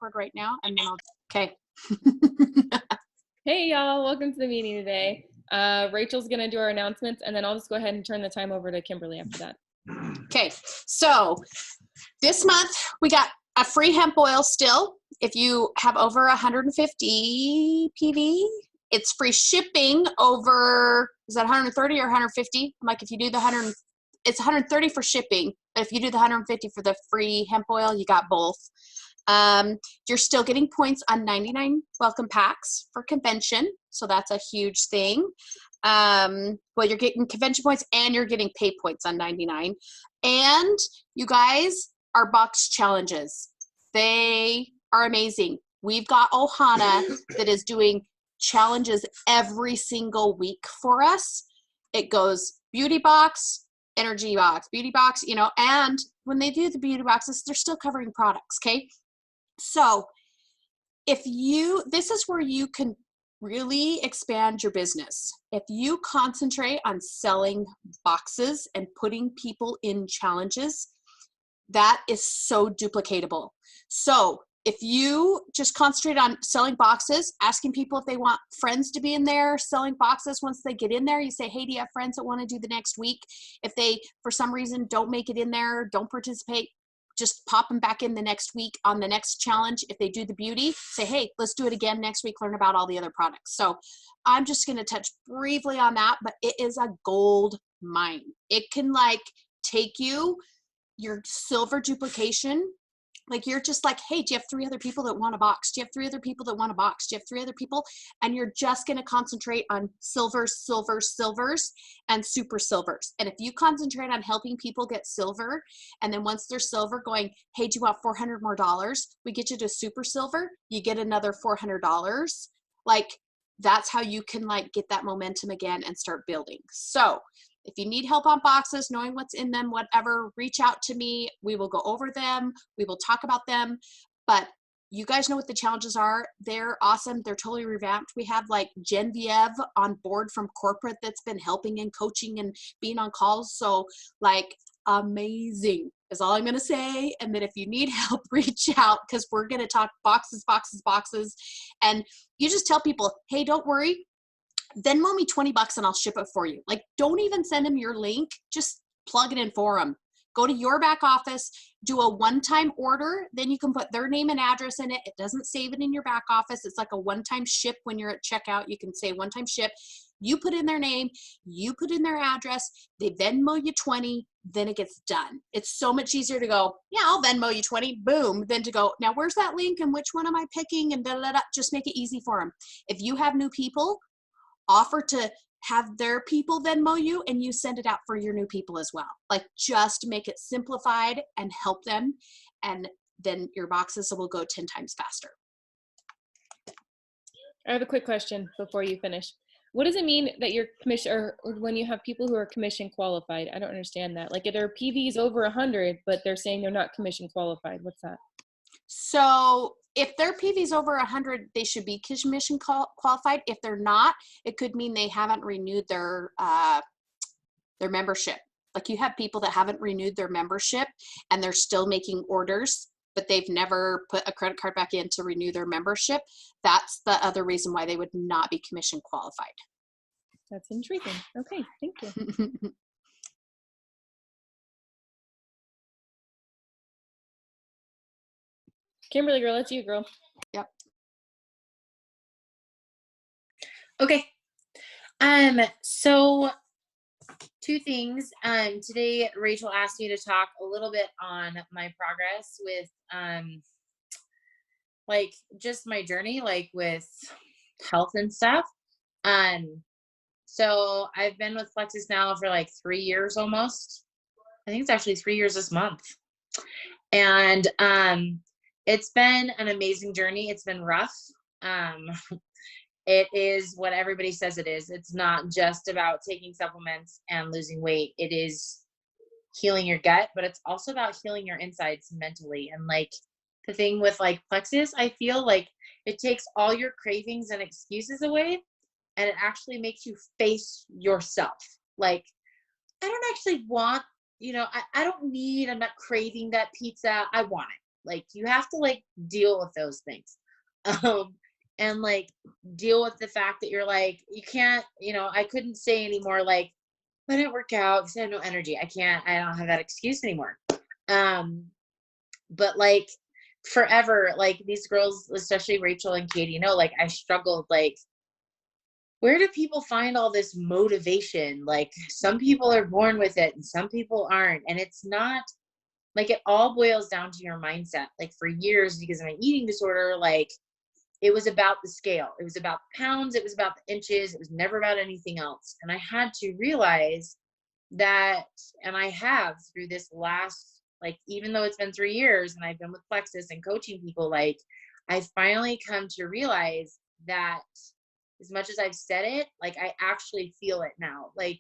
record right now, and then okay. Hey y'all, welcome to the meeting today. Rachel's gonna do our announcements, and then I'll just go ahead and turn the time over to Kimberly after that. Okay, so this month we got a free hemp oil still. If you have over 150 PV, it's free shipping over, is that 130 or 150? I'm like, if you do the 100, it's 130 for shipping, but if you do the 150 for the free hemp oil, you got both. You're still getting points on 99 welcome packs for convention, so that's a huge thing. Well, you're getting convention points and you're getting pay points on 99. And you guys, our box challenges, they are amazing. We've got Ohana that is doing challenges every single week for us. It goes beauty box, energy box, beauty box, you know, and when they do the beauty boxes, they're still covering products, okay? So if you, this is where you can really expand your business. If you concentrate on selling boxes and putting people in challenges, that is so duplicatable. So if you just concentrate on selling boxes, asking people if they want friends to be in there, selling boxes, once they get in there, you say, hey, do you have friends that want to do the next week? If they, for some reason, don't make it in there, don't participate, just pop them back in the next week on the next challenge. If they do the beauty, say, hey, let's do it again next week, learn about all the other products. So I'm just going to touch briefly on that, but it is a gold mine. It can like take you your silver duplication. Like you're just like, hey, do you have 3 other people that want a box? Do you have 3 other people that want a box? Do you have 3 other people? And you're just going to concentrate on silvers, silvers, silvers, and super silvers. And if you concentrate on helping people get silver, and then once they're silver going, hey, do you want $400 more? We get you to super silver, you get another $400. Like that's how you can like get that momentum again and start building. So if you need help on boxes, knowing what's in them, whatever, reach out to me. We will go over them. We will talk about them. But you guys know what the challenges are. They're awesome. They're totally revamped. We have like Genevieve on board from corporate that's been helping and coaching and being on calls. So like amazing is all I'm going to say. And then if you need help, reach out because we're going to talk boxes, boxes, boxes. And you just tell people, hey, don't worry. Venmo me $20 and I'll ship it for you. Like, don't even send them your link. Just plug it in for them. Go to your back office, do a one-time order. Then you can put their name and address in it. It doesn't save it in your back office. It's like a one-time ship. When you're at checkout, you can say one-time ship. You put in their name, you put in their address, they Venmo you 20, then it gets done. It's so much easier to go, yeah, I'll Venmo you 20, boom, than to go, now where's that link and which one am I picking and da da da. Just make it easy for them. If you have new people, offer to have their people Venmo you and you send it out for your new people as well. Like just make it simplified and help them. And then your boxes will go 10 times faster. I have a quick question before you finish. What does it mean that you're commission, or when you have people who are commission qualified? I don't understand that. Like if their PV's over 100, but they're saying they're not commission qualified. What's that? So if their PV is over 100, they should be commission qualified. If they're not, it could mean they haven't renewed their membership. Like you have people that haven't renewed their membership and they're still making orders, but they've never put a credit card back in to renew their membership. That's the other reason why they would not be commission qualified. That's intriguing. Okay, thank you. Kimberly, girl, that's you, girl. Yep. Okay. So 2 things. Today Rachel asked me to talk a little bit on my progress with like just my journey, like with health and stuff. So I've been with Plexus now for like 3 years almost. I think it's actually 3 years this month. And it's been an amazing journey. It's been rough. It is what everybody says it is. It's not just about taking supplements and losing weight. It is healing your gut, but it's also about healing your insides mentally. And like the thing with like Plexus, I feel like it takes all your cravings and excuses away and it actually makes you face yourself. Like, I don't actually want, you know, I don't need, I'm not craving that pizza. I want it. Like you have to like deal with those things. And like deal with the fact that you're like, you can't, I couldn't say anymore like, I didn't work out because I had no energy. I don't have that excuse anymore. But like forever, like these girls, especially Rachel and Katie, like I struggled, like, where do people find all this motivation? Like some people are born with it and some people aren't. And it's not like, it all boils down to your mindset. Like for years, because of my eating disorder, like it was about the scale. It was about the pounds. It was about the inches. It was never about anything else. And I had to realize that, and I have through this last, like, even though it's been 3 years and I've been with Plexus and coaching people, like I finally come to realize that as much as I've said it, like I actually feel it now. Like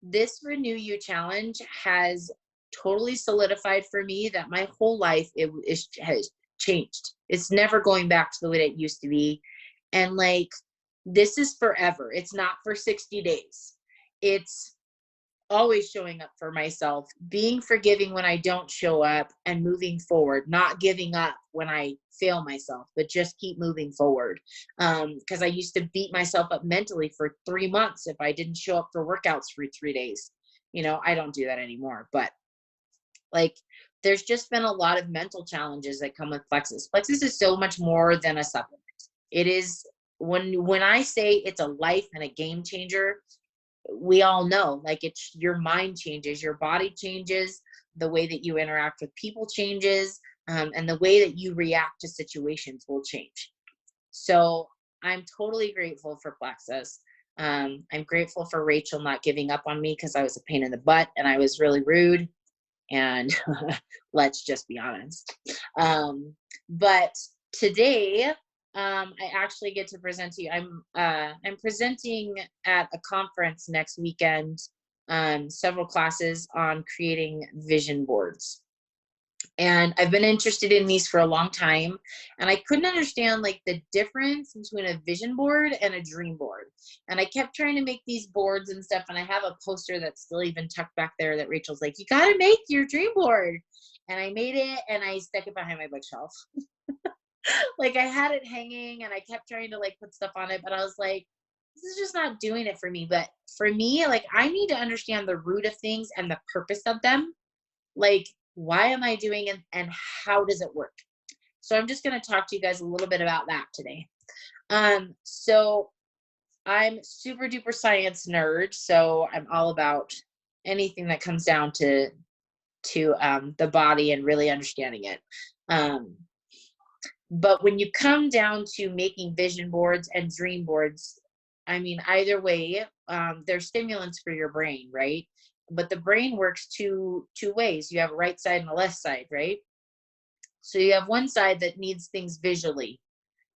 this Renew You challenge has totally solidified for me that my whole life has changed. It's never going back to the way that it used to be. And like, this is forever. It's not for 60 days. It's always showing up for myself, being forgiving when I don't show up, and moving forward, not giving up when I fail myself, but just keep moving forward. Because I used to beat myself up mentally for 3 months if I didn't show up for workouts for 3 days. I don't do that anymore, but like there's just been a lot of mental challenges that come with Plexus. Plexus is so much more than a supplement. It is, when I say it's a life and a game changer, we all know, like, it's your mind changes, your body changes, the way that you interact with people changes, and the way that you react to situations will change. So I'm totally grateful for Plexus. I'm grateful for Rachel not giving up on me because I was a pain in the butt and I was really rude. And let's just be honest. But today, I actually get to present to you. I'm presenting at a conference next weekend, several classes on creating vision boards. And I've been interested in these for a long time, and I couldn't understand like the difference between a vision board and a dream board. And I kept trying to make these boards and stuff. And I have a poster that's still even tucked back there that Rachel's like, you got to make your dream board. And I made it and I stuck it behind my bookshelf. Like I had it hanging and I kept trying to like put stuff on it, but I was like, this is just not doing it for me. But for me, like I need to understand the root of things and the purpose of them. Like, why am I doing it and how does it work? So I'm just going to talk to you guys a little bit about that today. So I'm super duper science nerd. So I'm all about anything that comes down to the body and really understanding it. But when you come down to making vision boards and dream boards, I mean, either way, they're stimulants for your brain, right? But the brain works two ways. You have a right side and a left side, right? So you have one side that needs things visually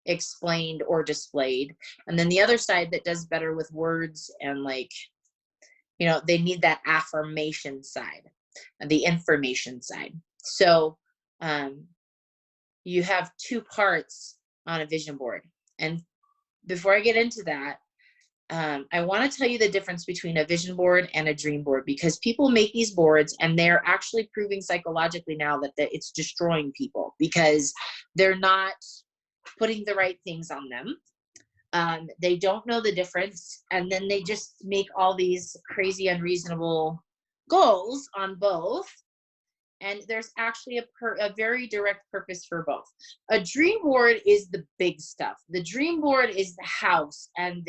explained or displayed. And then the other side that does better with words and like, they need that affirmation side and the information side. So you have 2 parts on a vision board. And before I get into that, I want to tell you the difference between a vision board and a dream board, because people make these boards and they're actually proving psychologically now that it's destroying people because they're not putting the right things on them. They don't know the difference. And then they just make all these crazy, unreasonable goals on both. And there's actually a very direct purpose for both. A dream board is the big stuff. The dream board is the house and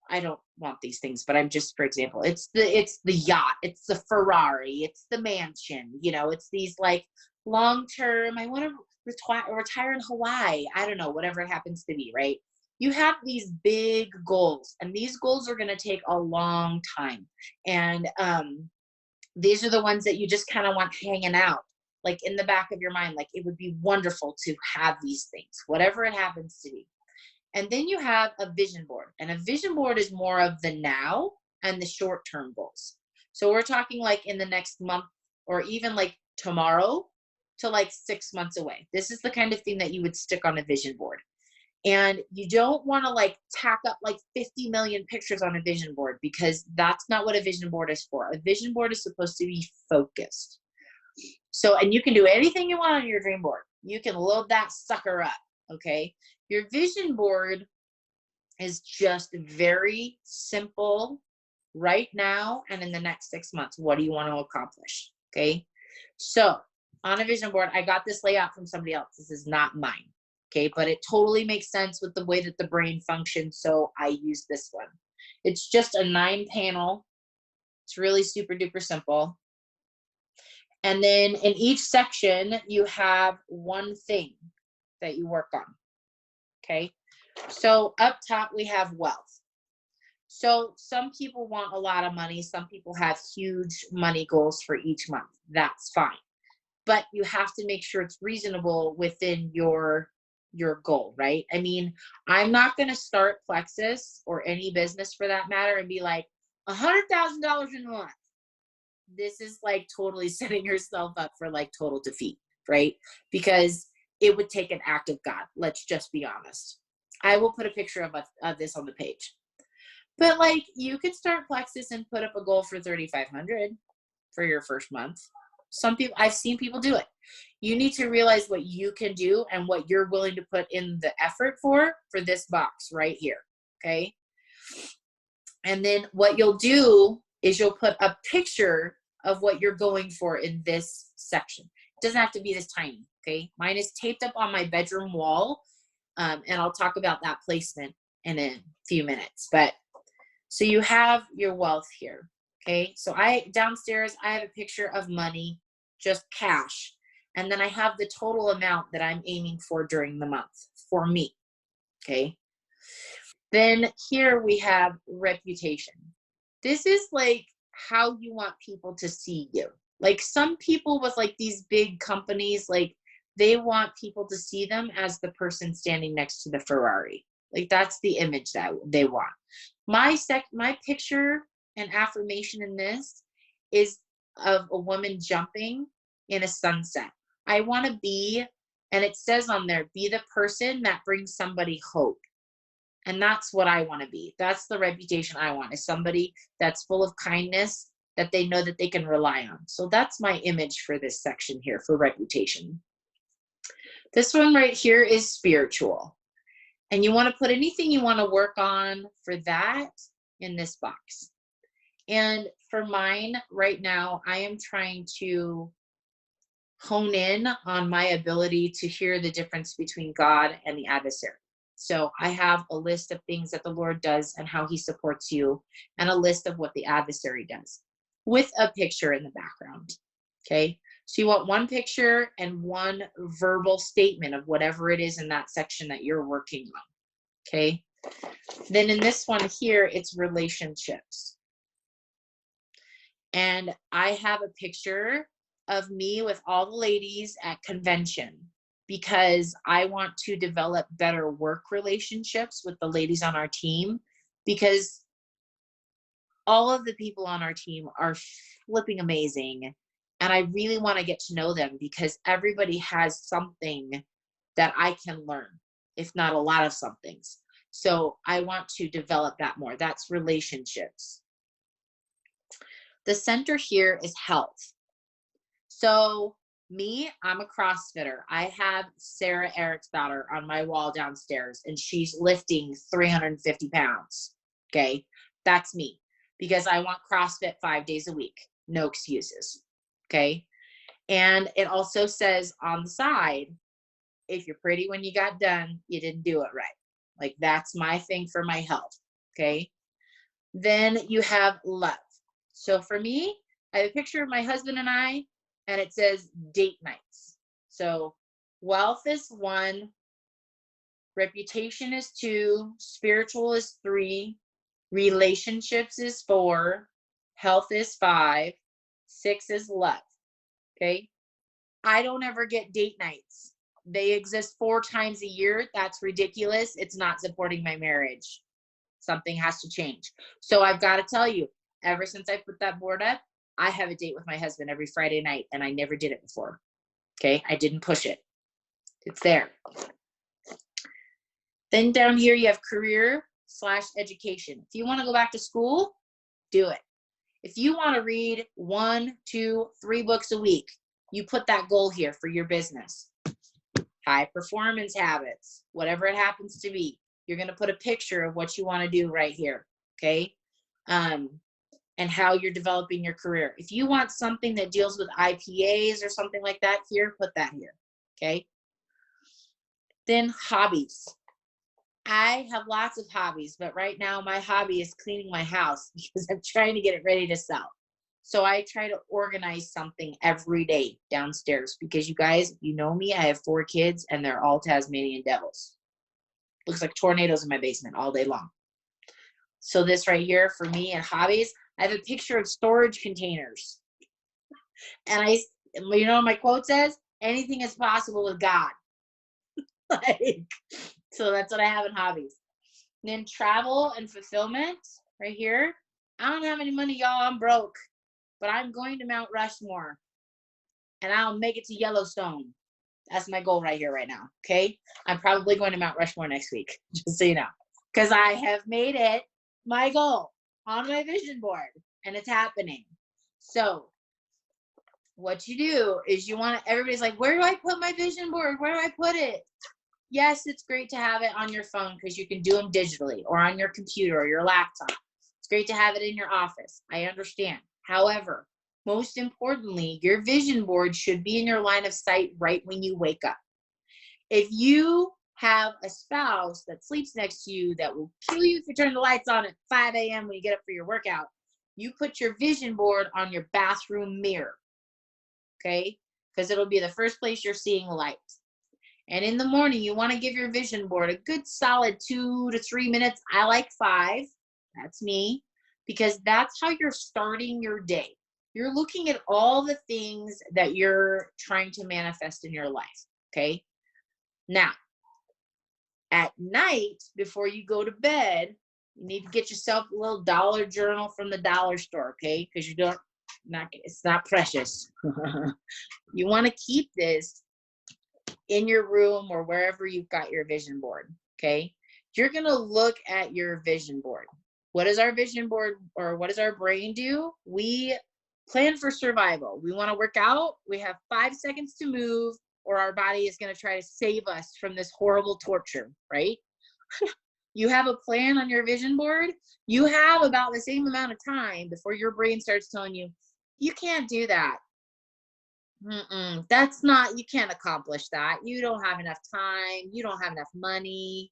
I don't want these things, but I'm just, for example, it's the yacht, it's the Ferrari, it's the mansion, it's these like long-term, I want to retire in Hawaii. I don't know, whatever it happens to be, right? You have these big goals and these goals are going to take a long time. And, these are the ones that you just kind of want hanging out, like in the back of your mind, like it would be wonderful to have these things, whatever it happens to be. And then you have a vision board, and a vision board is more of the now and the short-term goals. So we're talking like in the next month or even like tomorrow to like 6 months away. This is the kind of thing that you would stick on a vision board. And you don't want to like tack up like 50 million pictures on a vision board, because that's not what a vision board is for. A vision board is supposed to be focused. So, and you can do anything you want on your dream board. you can load that sucker up. Okay. Your vision board is just very simple right now and in the next 6 months. What do you want to accomplish? Okay. So on a vision board, I got this layout from somebody else. This is not mine. Okay. But it totally makes sense with the way that the brain functions. So I use this one. It's just a 9-panel. It's really super duper simple. And then in each section, you have one thing that you work on. Okay. So up top, we have wealth. So some people want a lot of money. Some people have huge money goals for each month. That's fine. But you have to make sure it's reasonable within your goal, right? I mean, I'm not going to start Plexus or any business for that matter and be like $100,000 in a month. This is like totally setting yourself up for like total defeat, right? Because it would take an act of God. Let's just be honest. I will put a picture of this on the page. But like you could start Plexus and put up a goal for $3,500 for your first month. Some people, I've seen people do it. You need to realize what you can do and what you're willing to put in the effort for this box right here. Okay. And then what you'll do is you'll put a picture of what you're going for in this section. It doesn't have to be this tiny. Okay. Mine is taped up on my bedroom wall. And I'll talk about that placement in a few minutes. But so you have your wealth here. Okay. So downstairs, I have a picture of money, just cash. And then I have the total amount that I'm aiming for during the month for me. Okay. Then here we have reputation. This is like how you want people to see you. Like some people with like these big companies, like they want people to see them as the person standing next to the Ferrari. Like that's the image that they want. My picture and affirmation in this is of a woman jumping in a sunset. I want to be, and it says on there, be the person that brings somebody hope. And that's what I want to be. That's the reputation I want, is somebody that's full of kindness that they know that they can rely on. So that's my image for this section here for reputation. This one right here is spiritual. And you want to put anything you want to work on for that in this box. And for mine right now, I am trying to hone in on my ability to hear the difference between God and the adversary. So I have a list of things that the Lord does and how he supports you, and a list of what the adversary does with a picture in the background. Okay. So you want one picture and one verbal statement of whatever it is in that section that you're working on. Okay. Then in this one here, it's relationships. And I have a picture of me with all the ladies at convention, because I want to develop better work relationships with the ladies on our team, because all of the people on our team are flipping amazing. And I really want to get to know them, because everybody has something that I can learn, if not a lot of some things. So I want to develop that more. That's relationships. The center here is health. So me, I'm a CrossFitter. I have Sarah Eriksdotter on my wall downstairs, and she's lifting 350 pounds. Okay. That's me, because I want CrossFit 5 days a week. No excuses. Okay. And it also says on the side, if you're pretty when you got done, you didn't do it right. Like that's my thing for my health. Okay. Then you have love. So for me, I have a picture of my husband and I, and it says date nights. So wealth is 1, reputation is 2, spiritual is 3, relationships is 4, health is 5, 6 is love. Okay. I don't ever get date nights. They exist 4 times a year. That's ridiculous. It's not supporting my marriage. Something has to change. So I've got to tell you, ever since I put that board up, I have a date with my husband every Friday night, and I never did it before. Okay. I didn't push it. It's there. Then down here, you have career/education. If you want to go back to school, do it. If you want to read 1, 2, 3 books a week, you put that goal here for your business. high performance habits, whatever it happens to be. You're going to put a picture of what you want to do right here. Okay. And how you're developing your career. If you want something that deals with IPAs or something like that here, put that here. Okay. Then hobbies. I have lots of hobbies, but right now my hobby is cleaning my house because I'm trying to get it ready to sell. So I try to organize something every day downstairs because you guys, you know me, I have 4 kids and they're all Tasmanian devils. Looks like tornadoes in my basement all day long. So this right here for me and hobbies, I have a picture of storage containers. And you know what my quote says? Anything is possible with God. Like, so that's what I have in hobbies. And then travel and fulfillment right here. I don't have any money, y'all. I'm broke. But I'm going to Mount Rushmore. And I'll make it to Yellowstone. That's my goal right here, right now. Okay? I'm probably going to Mount Rushmore next week. Just so you know. Because I have made it my goal on my vision board. And it's happening. So what you do is you want to, everybody's like, where do I put my vision board? Where do I put it? Yes, it's great to have it on your phone because you can do them digitally or on your computer or your laptop. It's great to have it in your office. I understand. However, most importantly, your vision board should be in your line of sight right when you wake up. If you have a spouse that sleeps next to you that will kill you if you turn the lights on at 5 a.m. when you get up for your workout, you put your vision board on your bathroom mirror, okay? Because it'll be the first place you're seeing light. And in the morning, you want to give your vision board a good solid 2 to 3 minutes. I like 5. That's me. Because that's how you're starting your day. You're looking at all the things that you're trying to manifest in your life. Okay. Now, at night, before you go to bed, you need to get yourself a little dollar journal from the dollar store. Okay. Because it's not precious. You want to keep this in your room or wherever you've got your vision board. Okay. You're going to look at your vision board. What does our vision board or what does our brain do? We plan for survival. We want to work out. We have 5 seconds to move or our body is going to try to save us from this horrible torture, right? You have a plan on your vision board. You have about the same amount of time before your brain starts telling you, you can't do that. That's not, you can't accomplish that. You don't have enough time. You don't have enough money.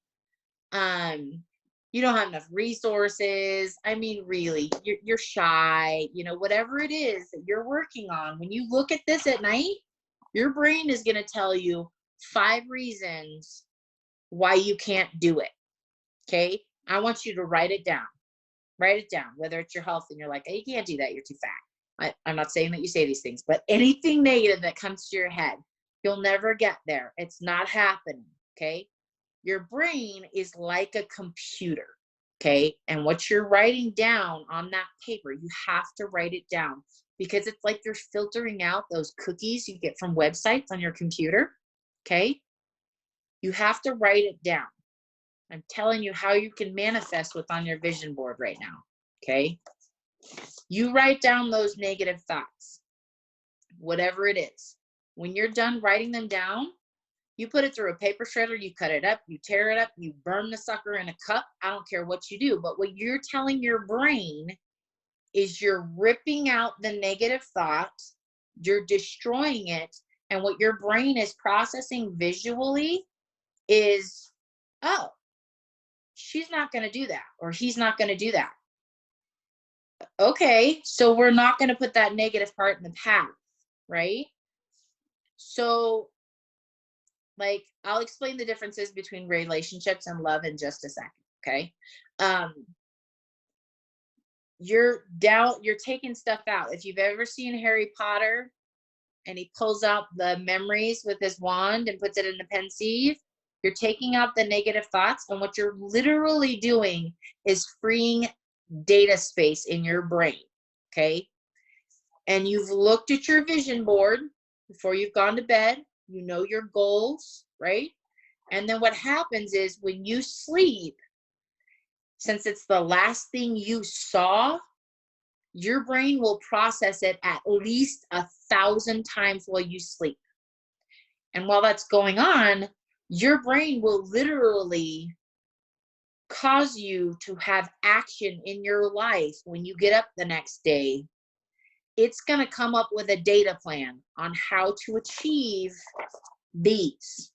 You don't have enough resources. I mean, really, you're shy, you know, whatever it is that you're working on. When you look at this at night, your brain is going to tell you 5 reasons why you can't do it. Okay. I want you to write it down, whether it's your health and you're like, hey, you can't do that. You're too fat. I'm not saying that you say these things, but anything negative that comes to your head, you'll never get there. It's not happening. Okay. Your brain is like a computer, okay? And what you're writing down on that paper, you have to write it down because it's like you're filtering out those cookies you get from websites on your computer, okay? You have to write it down. I'm telling you how you can manifest what's on your vision board right now, okay? You write down those negative thoughts, whatever it is. When you're done writing them down, you put it through a paper shredder, you cut it up, you tear it up, you burn the sucker in a cup. I don't care what you do, but what you're telling your brain is you're ripping out the negative thoughts, you're destroying it, and what your brain is processing visually is, oh, she's not going to do that, or he's not going to do that. Okay, so we're not going to put that negative part in the path, right? So, like, I'll explain the differences between relationships and love in just a second, okay? You're taking stuff out. If you've ever seen Harry Potter and he pulls out the memories with his wand and puts it in the pensieve, you're taking out the negative thoughts, and what you're literally doing is freeing data space in your brain, okay? And you've looked at your vision board before you've gone to bed. You know your goals, right? And then what happens is when you sleep, since it's the last thing you saw, your brain will process it at least 1,000 times while you sleep. And while that's going on, your brain will literally cause you to have action in your life when you get up the next day. It's going to come up with a data plan on how to achieve these.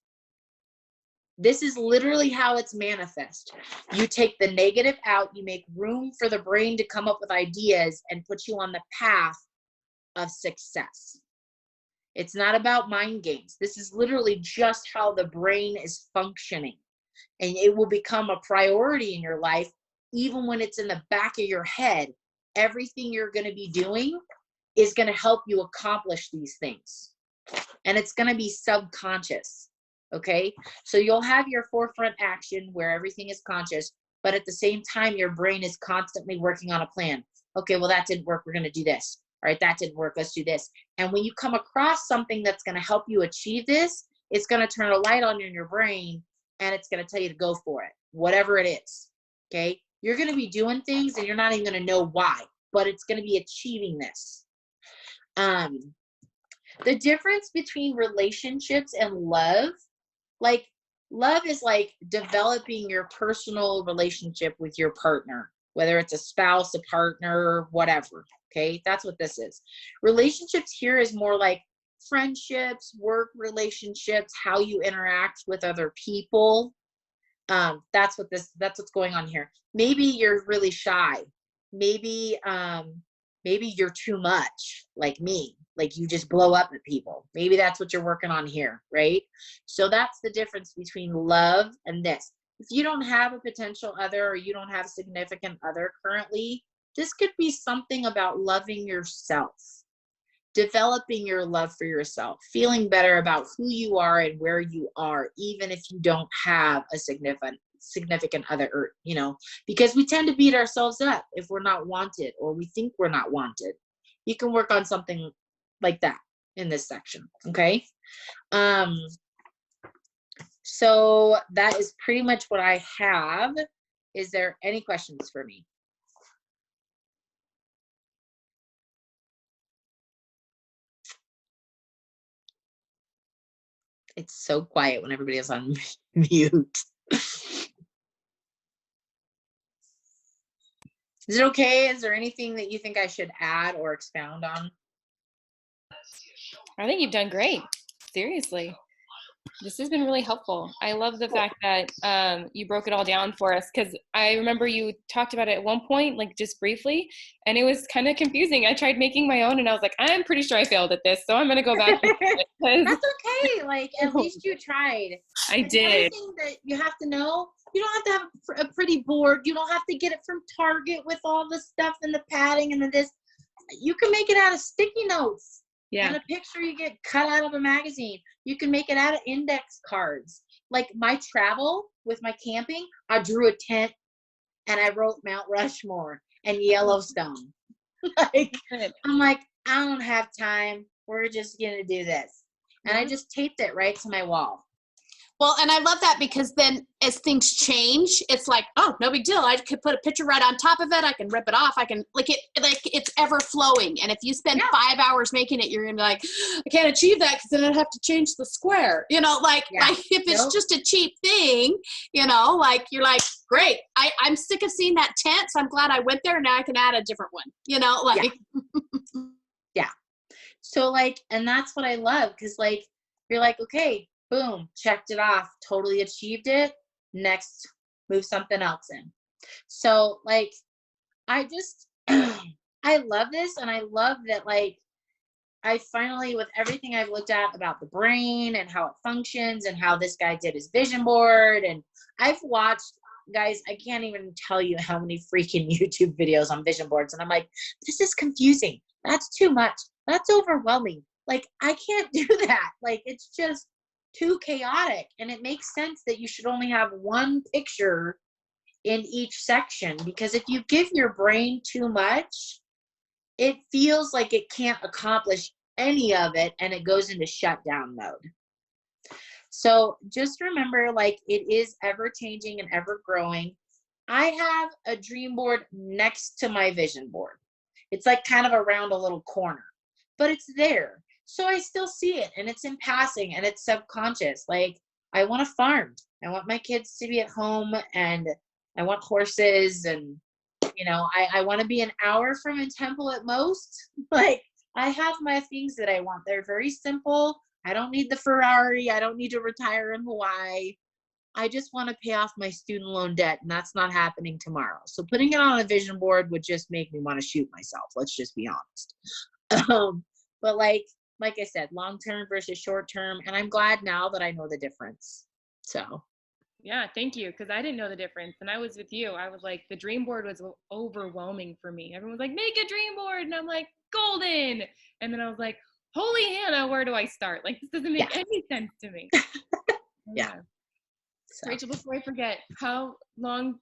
This is literally how it's manifest. You take the negative out, you make room for the brain to come up with ideas and put you on the path of success. It's not about mind games. This is literally just how the brain is functioning. And it will become a priority in your life, even when it's in the back of your head. Everything you're going to be doing is going to help you accomplish these things. And it's going to be subconscious. Okay? So you'll have your forefront action where everything is conscious, but at the same time, your brain is constantly working on a plan. Okay, well, that didn't work. We're going to do this. All right, that didn't work. Let's do this. And when you come across something that's going to help you achieve this, it's going to turn a light on in your brain, and it's going to tell you to go for it, whatever it is. Okay? You're going to be doing things and you're not even going to know why, but it's going to be achieving this. The difference between relationships and love, like love is like developing your personal relationship with your partner, whether it's a spouse, a partner, whatever. Okay? That's what this is. Relationships here is more like friendships, work relationships, how you interact with other people. That's what's going on here. Maybe you're really shy. Maybe you're too much, like me, like you just blow up at people. Maybe that's what you're working on here, right? So that's the difference between love and this. If you don't have a potential other, or you don't have a significant other currently, this could be something about loving yourself, developing your love for yourself, feeling better about who you are and where you are, even if you don't have a significant other, or, because we tend to beat ourselves up if we're not wanted or we think we're not wanted. You can work on something like that in this section. Okay. So that is pretty much what I have. Is there any questions for me? It's so quiet when everybody is on mute. Is it okay? Is there anything that you think I should add or expound on? I think you've done great. Seriously. This has been really helpful. I love the fact that you broke it all down for us, because I remember you talked about it at one point, like just briefly, and it was kind of confusing. I tried making my own and I was like, I'm pretty sure I failed at this, so I'm going to go back. That's okay. Like, at least you tried. I did. Everything that you have to know, you don't have to have a pretty board. You don't have to get it from Target with all the stuff and the padding and this. You can make it out of sticky notes. Yeah. And a picture you get cut out of a magazine. You can make it out of index cards. Like my travel with my camping, I drew a tent and I wrote Mount Rushmore and Yellowstone. I'm like, I don't have time. We're just going to do this. And I just taped it right to my wall. Well, and I love that, because then as things change, it's like, oh, no big deal. I could put a picture right on top of it. I can rip it off. I can like it's ever flowing. And if you spend 5 hours making it, you're going to be like, I can't achieve that because then I'd have to change the square, like if it's just a cheap thing, like you're like, great. I'm sick of seeing that tent. So I'm glad I went there. And now I can add a different one, like. Yeah. So like, and that's what I love. Cause like, you're like, okay, boom, checked it off, totally achieved it. Next, move something else in. So like, I just, I love this. And I love that, like, I finally, with everything I've looked at about the brain and how it functions and how this guy did his vision board. And I've watched, guys, I can't even tell you how many freaking YouTube videos on vision boards. And I'm like, this is confusing. That's too much. That's overwhelming. Like, I can't do that. Like, it's just too chaotic. And it makes sense that you should only have one picture in each section, because if you give your brain too much, it feels like it can't accomplish any of it and it goes into shutdown mode. So just remember, like, it is ever changing and ever growing. I have a dream board next to my vision board. It's like kind of around a little corner, but it's there. So I still see it, and it's in passing, and it's subconscious. Like, I want to farm. I want my kids to be at home, and I want horses, and I want to be an hour from a temple at most. Like, I have my things that I want. They're very simple. I don't need the Ferrari. I don't need to retire in Hawaii. I just want to pay off my student loan debt, and that's not happening tomorrow. So putting it on a vision board would just make me want to shoot myself. Let's just be honest. But like I said, long term versus short term, and I'm glad now that I know the difference. So Yeah, thank you. Because I didn't know the difference. And I was with you. I was like, the dream board was overwhelming for me. Everyone was like, make a dream board. And I'm like, golden. And then I was like, holy Hannah, where do I start? Like, this doesn't make any sense to me. yeah. So. Rachel, before I forget, how long,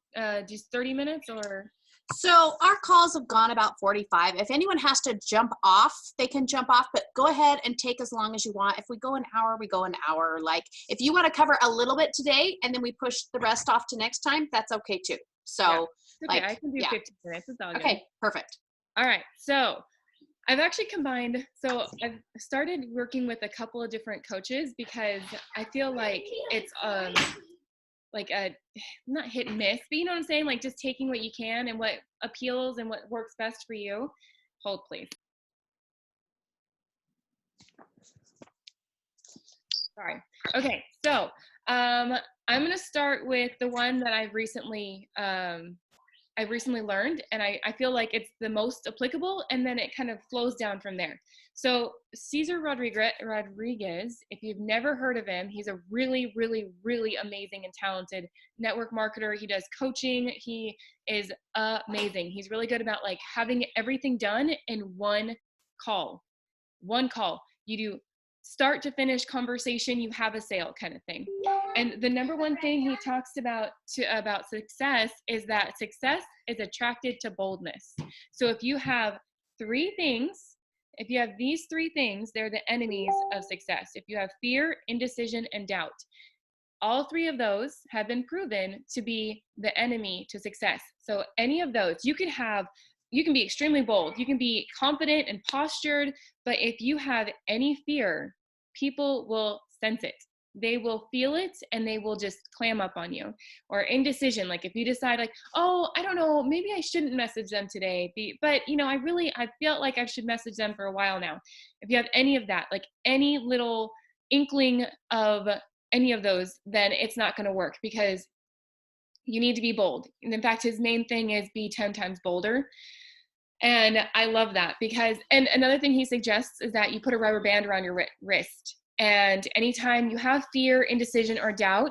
just 30 minutes or? So our calls have gone about 45. If anyone has to jump off, they can jump off, but go ahead and take as long as you want. If we go an hour, we go an hour. Like, if you want to cover a little bit today and then we push the rest off to next time, that's okay too. So okay, like, I can do 15 minutes. It's all good. Okay, perfect. All right. So I've actually combined, so I've started working with a couple of different coaches because I feel like it's like a, not hit and miss, but you know what I'm saying? Like, just taking what you can and what appeals and what works best for you. Hold, please. Sorry. Okay. So I'm going to start with the one that I've recently learned, and I feel like it's the most applicable, and then it kind of flows down from there. So Cesar Rodriguez, if you've never heard of him, he's a really, really, really amazing and talented network marketer. He does coaching. He is amazing. He's really good about like having everything done in one call. You do start to finish conversation, you have a sale kind of thing. And the number one thing he talks about success is that success is attracted to boldness. So if you have these three things, they're the enemies of success. If you have fear, indecision, and doubt, all three of those have been proven to be the enemy to success. So any of those, you can be extremely bold, you can be confident and postured, but if you have any fear, people will sense it. They will feel it and they will just clam up on you. Or indecision, like if you decide like, oh, I don't know, maybe I shouldn't message them today, but I felt like I should message them for a while now. If you have any of that, like any little inkling of any of those, then it's not going to work because you need to be bold. And in fact, his main thing is be 10 times bolder. And I love that because, and another thing he suggests is that you put a rubber band around your wrist. And anytime you have fear, indecision, or doubt,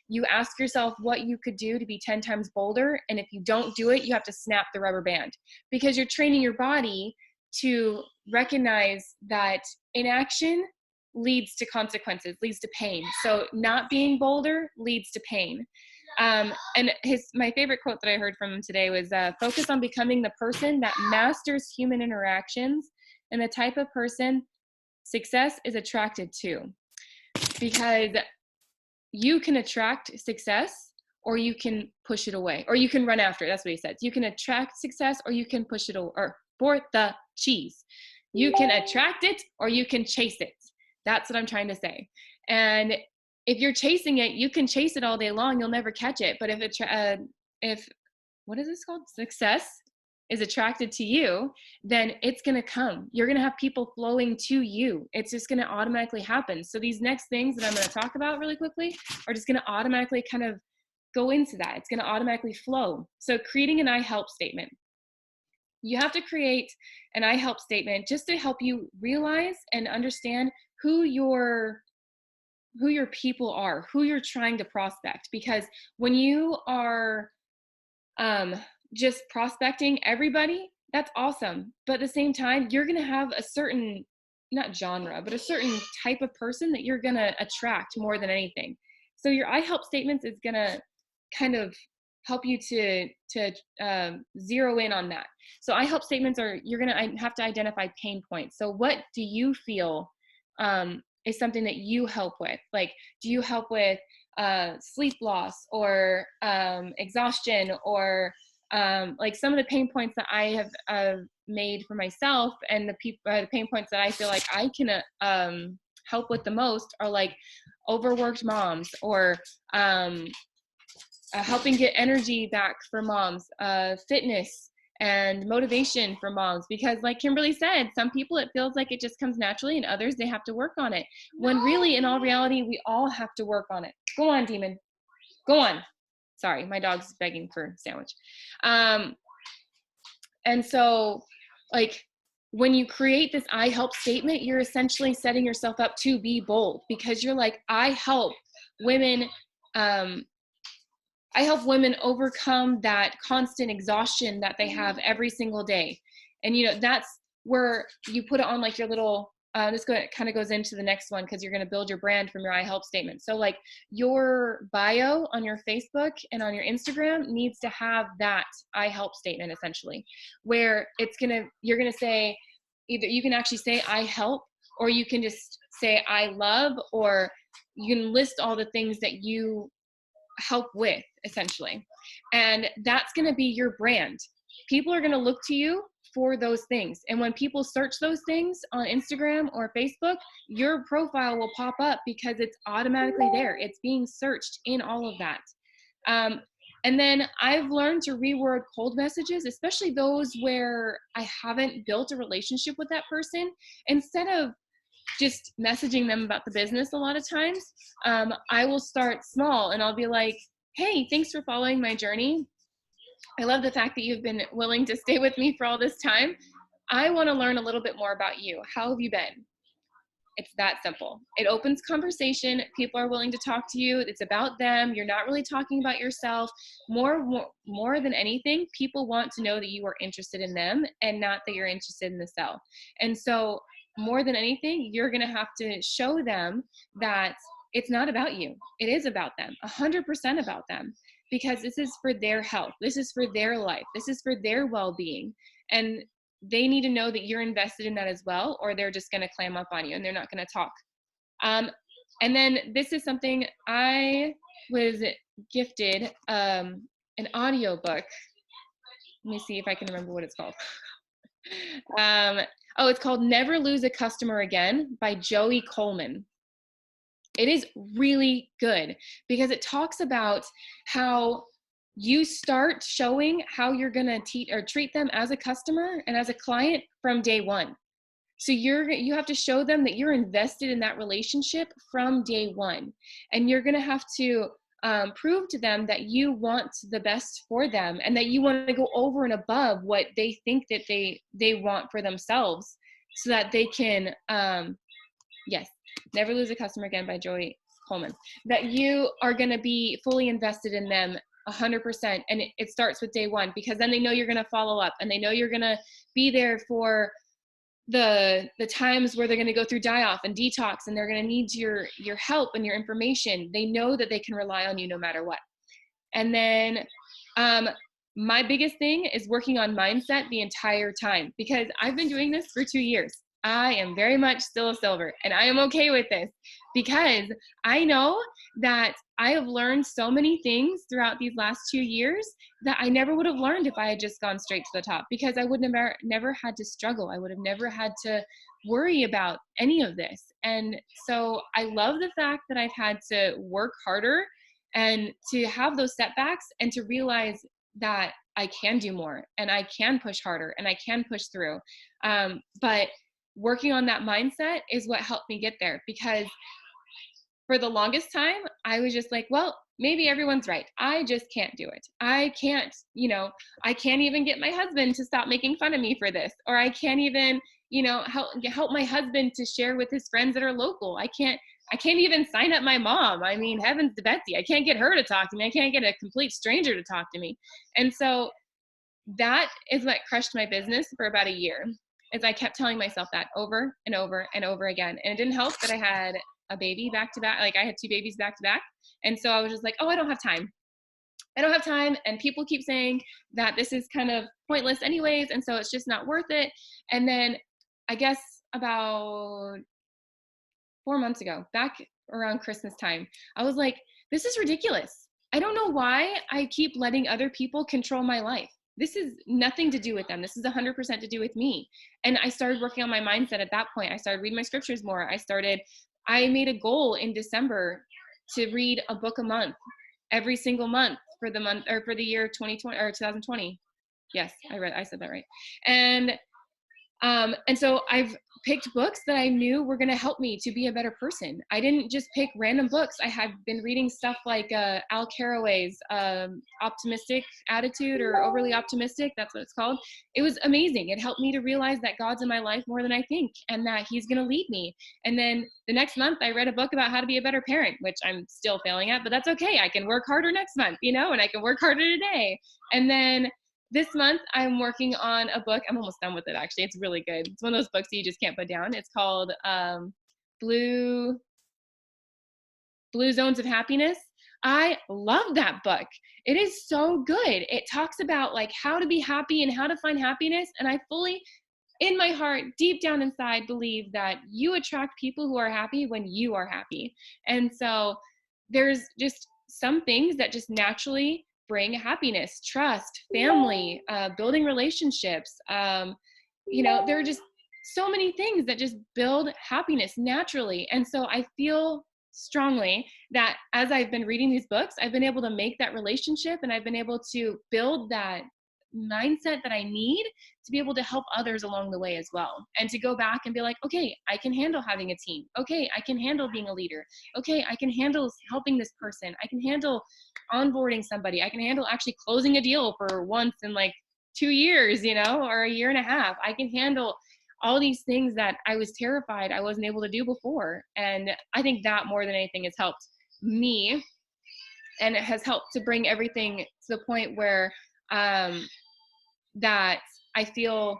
you ask yourself what you could do to be 10 times bolder. And if you don't do it, you have to snap the rubber band because you're training your body to recognize that inaction leads to consequences, leads to pain. So not being bolder leads to pain. And my favorite quote that I heard from him today was, focus on becoming the person that masters human interactions and the type of person success is attracted to. Because you can attract success or you can push it away or you can run after it. That's what he said. You can attract success or you can push it away, or for the cheese. You can attract it or you can chase it. That's what I'm trying to say. And if you're chasing it, you can chase it all day long. You'll never catch it. But if what is this called? Success is attracted to you, then it's going to come. You're going to have people flowing to you. It's just going to automatically happen. So these next things that I'm going to talk about really quickly are just going to automatically kind of go into that. It's going to automatically flow. So creating an I help statement. You have to create an I help statement just to help you realize and understand who your people are, who you're trying to prospect. Because when you are just prospecting everybody, that's awesome. But at the same time, you're going to have a certain, not genre, but a certain type of person that you're going to attract more than anything. So your I help statements is going to kind of help you to zero in on that. So I help statements are, you're going to have to identify pain points. So what do you feel is something that you help with? Like, do you help with sleep loss or exhaustion or like some of the pain points that I have made for myself, and the pain points that I feel like I can help with the most are like overworked moms, or helping get energy back for moms, fitness and motivation for moms, because like Kimberly said, some people it feels like it just comes naturally, and others they have to work on it, when really in all reality we all have to work on it. Go on, demon, go on. Sorry, my dog's begging for a sandwich. And so like when you create this I help statement, you're essentially setting yourself up to be bold, because you're like, I help women overcome that constant exhaustion that they have every single day. And, you know, that's where you put it on like your little, kind of goes into the next one, because you're going to build your brand from your I help statement. So like your bio on your Facebook and on your Instagram needs to have that I help statement, essentially, where you're going to say, either you can actually say I help, or you can just say I love, or you can list all the things that you help with, essentially. And that's going to be your brand. People are going to look to you for those things. And when people search those things on Instagram or Facebook, your profile will pop up because it's automatically there. It's being searched in all of that. And then I've learned to reword cold messages, especially those where I haven't built a relationship with that person. Instead of just messaging them about the business, a lot of times, I will start small and I'll be like, hey, thanks for following my journey. I love the fact that you've been willing to stay with me for all this time. I want to learn a little bit more about you. How have you been? It's that simple. It opens conversation. People are willing to talk to you. It's about them. You're not really talking about yourself. More than anything, people want to know that you are interested in them and not that you're interested in the sell. And so more than anything, you're going to have to show them that it's not about you. It is about them, 100% about them, because this is for their health. This is for their life. This is for their well-being. And they need to know that you're invested in that as well, or they're just going to clam up on you and they're not going to talk. And then this is something I was gifted, an audio book. Let me see if I can remember what it's called. It's called Never Lose a Customer Again by Joey Coleman. It is really good because it talks about how you start showing how you're going to treat them as a customer and as a client from day one. So you have to show them that you're invested in that relationship from day one. And you're going to have to prove to them that you want the best for them and that you want to go over and above what they think that they want for themselves, so that they can, Never Lose a Customer Again by Joey Coleman, that you are going to be fully invested in them 100%. And it starts with day one, because then they know you're going to follow up and they know you're going to be there for the times where they're going to go through die-off and detox, and they're going to need your help and your information. They know that they can rely on you no matter what. And then my biggest thing is working on mindset the entire time, because I've been doing this for 2 years. I am very much still a silver, and I am okay with this, because I know that I have learned so many things throughout these last 2 years that I never would have learned if I had just gone straight to the top, because I would never had to struggle. I would have never had to worry about any of this. And so I love the fact that I've had to work harder and to have those setbacks and to realize that I can do more and I can push harder and I can push through. But working on that mindset is what helped me get there, because for the longest time, I was just like, well, maybe everyone's right. I just can't do it. I can't even get my husband to stop making fun of me for this, or I can't even, help my husband to share with his friends that are local. I can't even sign up my mom. I mean, heavens to Betsy, I can't get her to talk to me. I can't get a complete stranger to talk to me. And so that is what crushed my business for about a year, is I kept telling myself that over and over and over again. And it didn't help that I had a baby back to back. Like I had 2 babies back to back. And so I was just like, oh, I don't have time. And people keep saying that this is kind of pointless anyways. And so it's just not worth it. And then I guess about 4 months ago, back around Christmas time, I was like, this is ridiculous. I don't know why I keep letting other people control my life. this is nothing to do with them. This is 100% to do with me. And I started working on my mindset at that point. I started reading my scriptures more. I made a goal in December to read a book a month, every single month for the month, or for the year 2020 or 2020. Yes, I said that right. And so I've picked books that I knew were going to help me to be a better person. I didn't just pick random books. I had been reading stuff like Al Carraway's Optimistic Attitude, or Overly Optimistic. That's what it's called. It was amazing. It helped me to realize that God's in my life more than I think, and that he's going to lead me. And then the next month I read a book about how to be a better parent, which I'm still failing at, but that's okay. I can work harder next month, and I can work harder today. And then this month, I'm working on a book. I'm almost done with it, actually. It's really good. It's one of those books that you just can't put down. It's called Blue Zones of Happiness. I love that book. It is so good. It talks about like how to be happy and how to find happiness. And I fully, in my heart, deep down inside, believe that you attract people who are happy when you are happy. And so there's just some things that just naturally bring happiness, trust, family, building relationships. There are just so many things that just build happiness naturally. And so I feel strongly that as I've been reading these books, I've been able to make that relationship, and I've been able to build that mindset that I need to be able to help others along the way as well. And to go back and be like, okay, I can handle having a team. Okay, I can handle being a leader. Okay, I can handle helping this person. I can handle onboarding somebody. I can handle actually closing a deal for once in like 2 years, or a year and a half. I can handle all these things that I was terrified I wasn't able to do before. And I think that more than anything has helped me, and it has helped to bring everything to the point where that I feel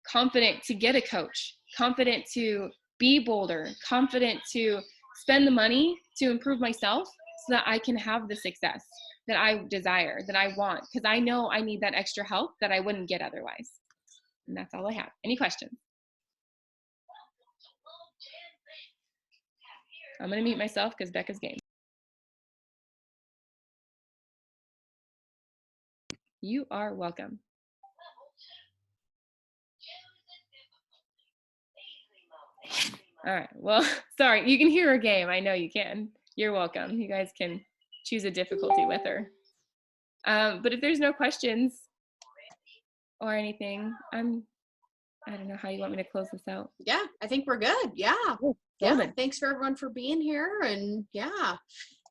confident to get a coach, confident to be bolder, confident to spend the money to improve myself so that I can have the success that I desire, that I want, because I know I need that extra help that I wouldn't get otherwise. And that's all I have. Any questions? I'm going to mute myself because Becca's game. You are welcome. All right. Well, sorry. You can hear her game. I know you can. You're welcome. You guys can choose a difficulty with her. But if there's no questions or anything, I don't know how you want me to close this out. Yeah, I think we're good. Yeah. Yeah. Yeah. Thanks for everyone for being here. And yeah.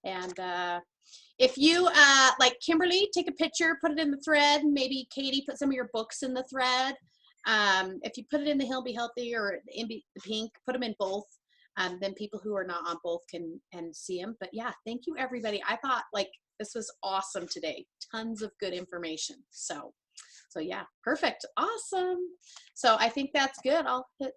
And if you like Kimberly, take a picture, put it in the thread. Maybe Katie, put some of your books in the thread. If you put it in the Heal and Be Healthy or in the pink, put them in both. Then people who are not on both can see them. But yeah, thank you everybody. I thought like this was awesome today. Tons of good information. So yeah, perfect. Awesome. So I think that's good. I'll hit